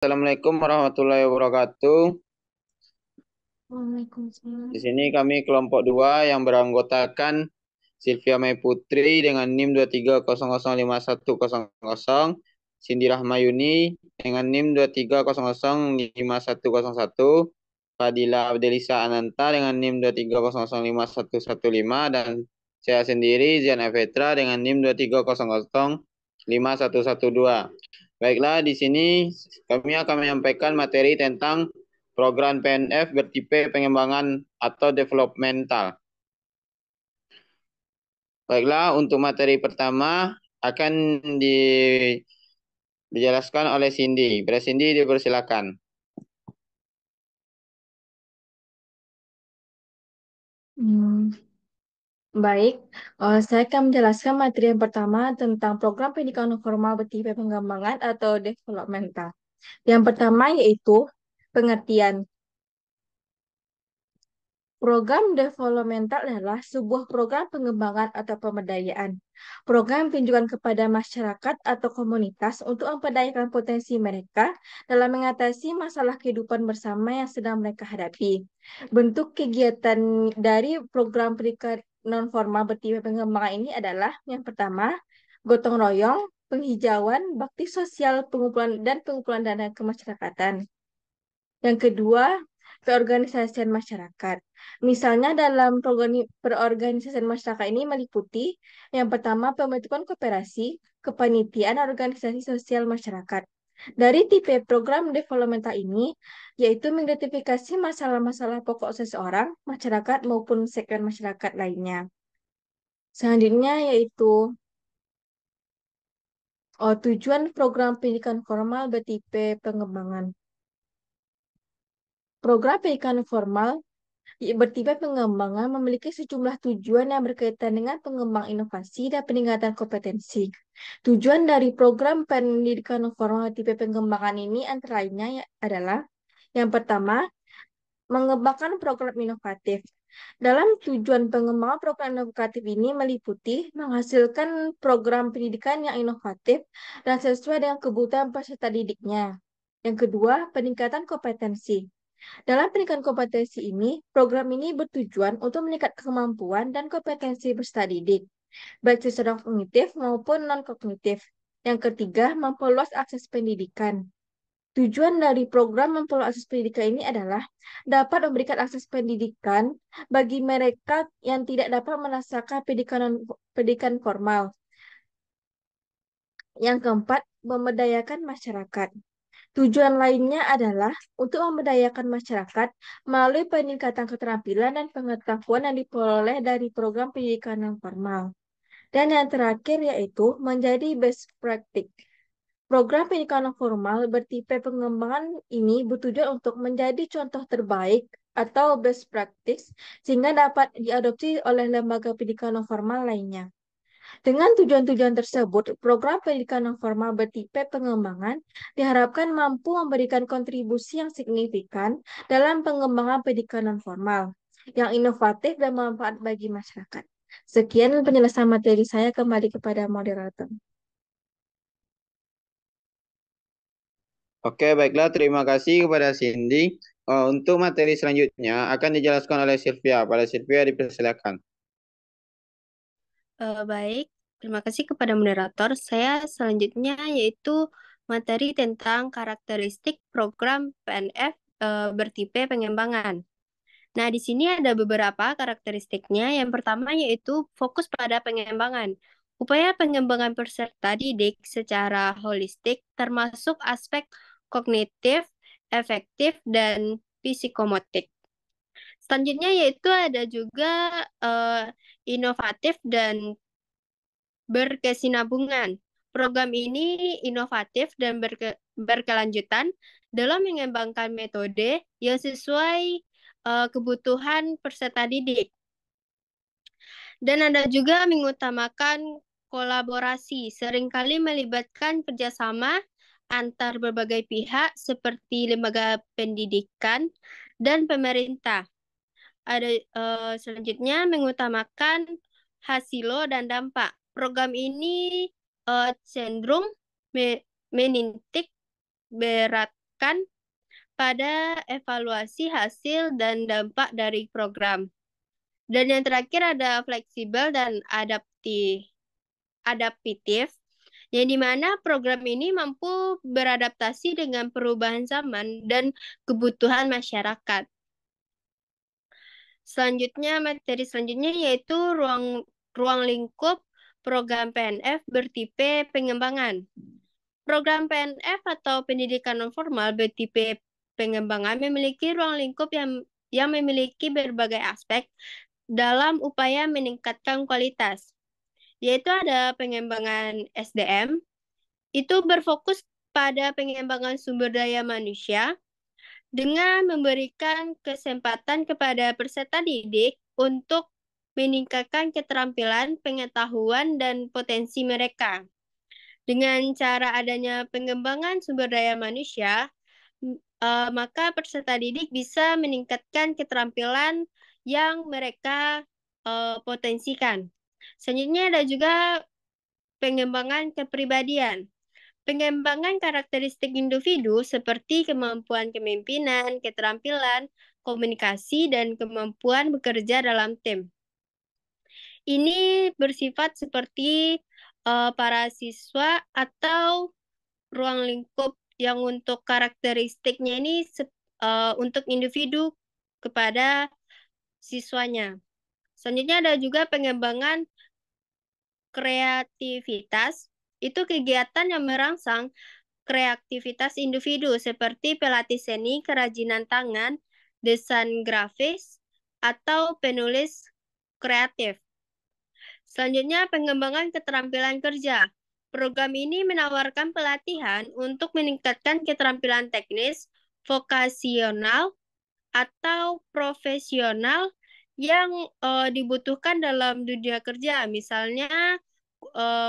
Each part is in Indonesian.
Assalamualaikum warahmatullahi wabarakatuh. Waalaikumsalam. Di sini kami kelompok 2 yang beranggotakan Sylvia May Putri dengan NIM 230051100, Cindy Rahmayuni dengan NIM 230051101, Fadila Abdelisa Ananta dengan NIM 230051115, dan saya sendiri Zian Avetra dengan NIM 230051112. Baiklah, di sini kami akan menyampaikan materi tentang program PNF bertipe pengembangan atau developmental. Baiklah, untuk materi pertama akan dijelaskan oleh Cindy. Pada Cindy, dipersilakan. Hmm, baik, saya akan menjelaskan materi yang pertama tentang program pendidikan non formal bertipe pengembangan atau developmental. Yang pertama yaitu pengertian. Program developmental adalah sebuah program pengembangan atau pemberdayaan. Program tunjukkan kepada masyarakat atau komunitas untuk memperdayakan potensi mereka dalam mengatasi masalah kehidupan bersama yang sedang mereka hadapi. Bentuk kegiatan dari program pendidikan non formal bertipe pengembangan ini adalah yang pertama, gotong royong, penghijauan, bakti sosial, pengumpulan dana kemasyarakatan. Yang kedua, keorganisasian masyarakat. Misalnya dalam perorganisasian masyarakat ini meliputi yang pertama pembentukan koperasi, kepanitiaan, organisasi sosial masyarakat. Dari tipe program developmental ini, yaitu mengidentifikasi masalah-masalah pokok seseorang, masyarakat maupun segmen masyarakat lainnya. Selanjutnya yaitu tujuan program pendidikan formal bertipe pengembangan. Program pendidikan formal bertipe pengembangan memiliki sejumlah tujuan yang berkaitan dengan pengembang inovasi dan peningkatan kompetensi. Tujuan dari program pendidikan non formal tipe pengembangan ini antara lainnya adalah yang pertama, mengembangkan program inovatif. Dalam tujuan pengembangan program inovatif ini meliputi menghasilkan program pendidikan yang inovatif dan sesuai dengan kebutuhan peserta didiknya. Yang kedua, peningkatan kompetensi. Dalam pendidikan kompetensi ini, program ini bertujuan untuk meningkatkan kemampuan dan kompetensi peserta didik, baik secara kognitif maupun non-kognitif. Yang ketiga, memperluas akses pendidikan. Tujuan dari program memperluas akses pendidikan ini adalah dapat memberikan akses pendidikan bagi mereka yang tidak dapat merasakan pendidikan formal. Yang keempat, memberdayakan masyarakat. Tujuan lainnya adalah untuk memberdayakan masyarakat melalui peningkatan keterampilan dan pengetahuan yang diperoleh dari program pendidikan non formal. Dan yang terakhir yaitu menjadi best practice. Program pendidikan non formal bertipe pengembangan ini bertujuan untuk menjadi contoh terbaik atau best practice sehingga dapat diadopsi oleh lembaga pendidikan non formal lainnya. Dengan tujuan-tujuan tersebut, program pendidikan non formal bertipe pengembangan diharapkan mampu memberikan kontribusi yang signifikan dalam pengembangan pendidikan non formal, yang inovatif dan bermanfaat bagi masyarakat. Sekian penjelasan materi saya, kembali kepada moderator. Oke, baiklah. Terima kasih kepada Cindy. Untuk materi selanjutnya akan dijelaskan oleh Sylvia. Pada Sylvia, dipersilakan. Baik, terima kasih kepada moderator. Saya selanjutnya yaitu materi tentang karakteristik program PNF bertipe pengembangan. Nah, di sini ada beberapa karakteristiknya. Yang pertama yaitu fokus pada pengembangan. Upaya pengembangan peserta didik secara holistik termasuk aspek kognitif, efektif, dan psikomotik. Selanjutnya yaitu ada juga eh, inovatif dan berkesinambungan. Program ini inovatif dan berkelanjutan dalam mengembangkan metode yang sesuai kebutuhan peserta didik. Dan ada juga mengutamakan kolaborasi, seringkali melibatkan kerjasama antar berbagai pihak seperti lembaga pendidikan dan pemerintah. Ada selanjutnya mengutamakan hasilo dan dampak. Program ini cenderung menintik berat didasarkan pada evaluasi hasil dan dampak dari program. Dan yang terakhir ada fleksibel dan adaptif, yang dimana program ini mampu beradaptasi dengan perubahan zaman dan kebutuhan masyarakat. Materi selanjutnya yaitu ruang lingkup program PNF bertipe pengembangan. Program PNF atau pendidikan non formal bertipe pengembangan memiliki ruang lingkup yang memiliki berbagai aspek dalam upaya meningkatkan kualitas, yaitu ada pengembangan SDM, itu berfokus pada pengembangan sumber daya manusia dengan memberikan kesempatan kepada peserta didik untuk meningkatkan keterampilan, pengetahuan, dan potensi mereka. Dengan cara adanya pengembangan sumber daya manusia, maka peserta didik bisa meningkatkan keterampilan yang mereka potensikan. Selanjutnya ada juga pengembangan kepribadian. Pengembangan karakteristik individu seperti kemampuan kepemimpinan, keterampilan, komunikasi, dan kemampuan bekerja dalam tim. Ini bersifat seperti para siswa atau ruang lingkup yang untuk karakteristiknya ini untuk individu kepada siswanya. Selanjutnya ada juga pengembangan kreativitas. Itu kegiatan yang merangsang kreativitas individu seperti pelatih seni, kerajinan tangan, desain grafis, atau penulis kreatif. Selanjutnya, pengembangan keterampilan kerja. Program ini menawarkan pelatihan untuk meningkatkan keterampilan teknis, vokasional, atau profesional yang dibutuhkan dalam dunia kerja. Misalnya,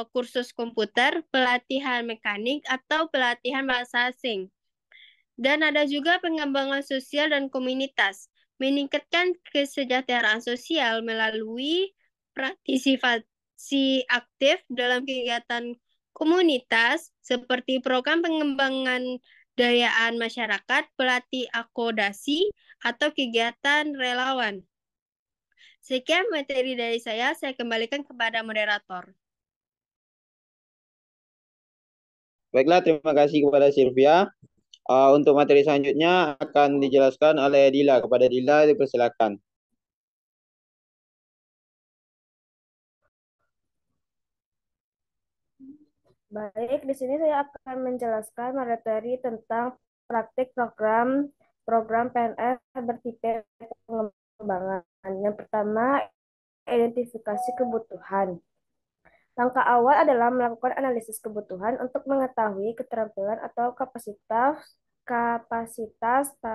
kursus komputer, pelatihan mekanik, atau pelatihan bahasa asing. Dan ada juga pengembangan sosial dan komunitas, meningkatkan kesejahteraan sosial melalui partisipasi aktif dalam kegiatan komunitas seperti program pengembangan dayaan masyarakat, pelatih akomodasi, atau kegiatan relawan. Sekian materi dari saya kembalikan kepada moderator. Baiklah, terima kasih kepada Sylvia. Untuk materi selanjutnya akan dijelaskan oleh Dila. Kepada Dila, dipersilakan. Baik, di sini saya akan menjelaskan materi tentang praktik program PNF bertipe pengembangan. Yang pertama, identifikasi kebutuhan. Langkah awal adalah melakukan analisis kebutuhan untuk mengetahui keterampilan atau kapasitas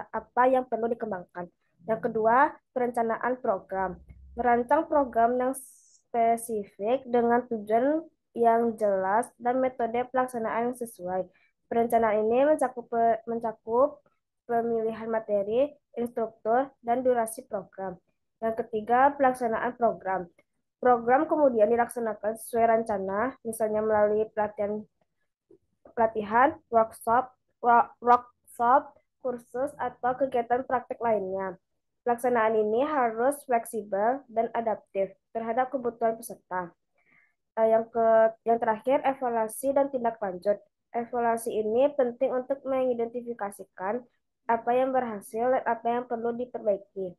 apa yang perlu dikembangkan. Yang kedua, perencanaan program. Merancang program yang spesifik dengan tujuan yang jelas dan metode pelaksanaan yang sesuai. Perencanaan ini mencakup pemilihan materi, instruktur, dan durasi program. Yang ketiga, pelaksanaan program. Program kemudian dilaksanakan sesuai rencana, misalnya melalui pelatihan, workshop, kursus, atau kegiatan praktik lainnya. Pelaksanaan ini harus fleksibel dan adaptif terhadap kebutuhan peserta. Yang terakhir, evaluasi dan tindak lanjut. Evaluasi ini penting untuk mengidentifikasikan apa yang berhasil dan apa yang perlu diperbaiki.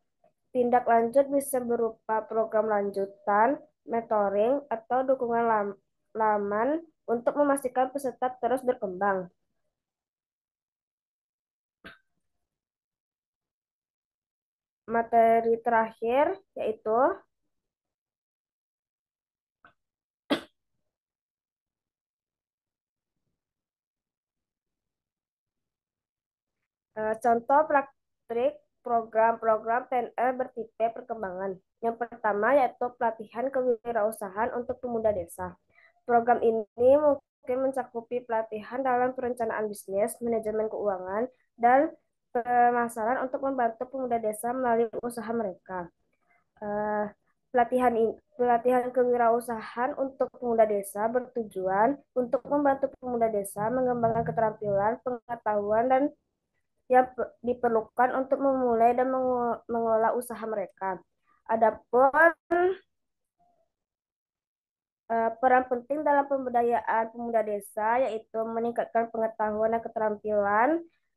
Tindak lanjut bisa berupa program lanjutan, mentoring, atau dukungan laman untuk memastikan peserta terus berkembang. Materi terakhir yaitu contoh praktik program-program PNL bertipe perkembangan. Yang pertama yaitu pelatihan kewirausahaan untuk pemuda desa. Program ini mungkin mencakupi pelatihan dalam perencanaan bisnis, manajemen keuangan, dan pemasaran untuk membantu pemuda desa melalui usaha mereka. Pelatihan kewirausahaan untuk pemuda desa bertujuan untuk membantu pemuda desa mengembangkan keterampilan, pengetahuan, dan yang diperlukan untuk memulai dan mengelola usaha mereka. Adapun peran penting dalam pemberdayaan pemuda desa yaitu meningkatkan pengetahuan dan keterampilan,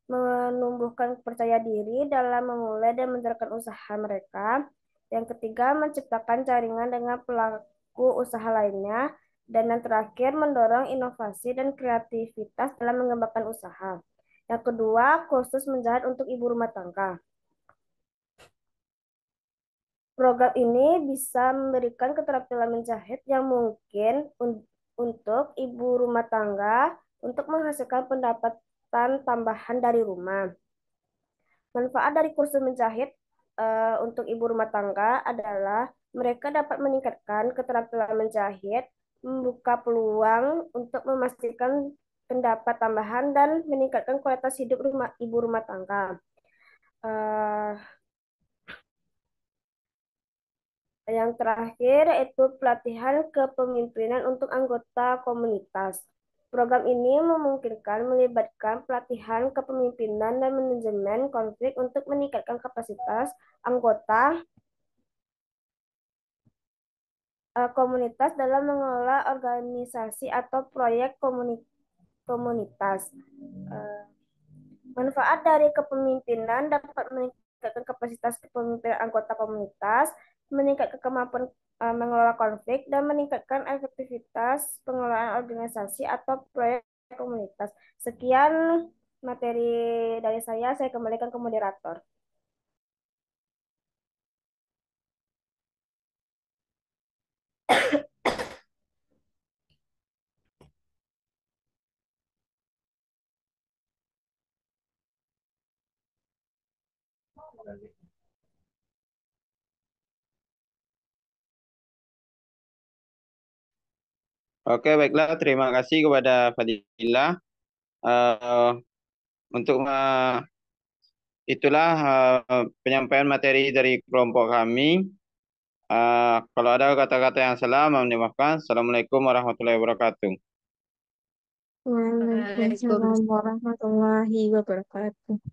menumbuhkan percaya diri dalam memulai dan menjalankan usaha mereka. Yang ketiga, menciptakan jaringan dengan pelaku usaha lainnya. Dan yang terakhir, mendorong inovasi dan kreativitas dalam mengembangkan usaha. Yang kedua, kursus menjahit untuk ibu rumah tangga. Program ini bisa memberikan keterampilan menjahit yang mungkin untuk ibu rumah tangga untuk menghasilkan pendapatan tambahan dari rumah. Manfaat dari kursus menjahit untuk ibu rumah tangga adalah mereka dapat meningkatkan keterampilan menjahit, membuka peluang untuk memastikan pendapat tambahan dan meningkatkan kualitas hidup ibu rumah tangga. Uh, Yang terakhir yaitu pelatihan kepemimpinan untuk anggota komunitas. Program ini memungkinkan melibatkan pelatihan kepemimpinan dan manajemen konflik untuk meningkatkan kapasitas anggota komunitas dalam mengelola organisasi atau proyek komunitas. Manfaat dari kepemimpinan dapat meningkatkan kapasitas kepemimpinan anggota komunitas, meningkatkan kemampuan mengelola konflik, dan meningkatkan efektivitas pengelolaan organisasi atau proyek komunitas. Sekian materi dari saya kembalikan ke moderator. Oke, baiklah. Terima kasih kepada Fadilah. Untuk itulah penyampaian materi dari kelompok kami. Kalau ada kata-kata yang salah, mohon dimaafkan. Assalamualaikum warahmatullahi wabarakatuh. Waalaikumsalam warahmatullahi wabarakatuh.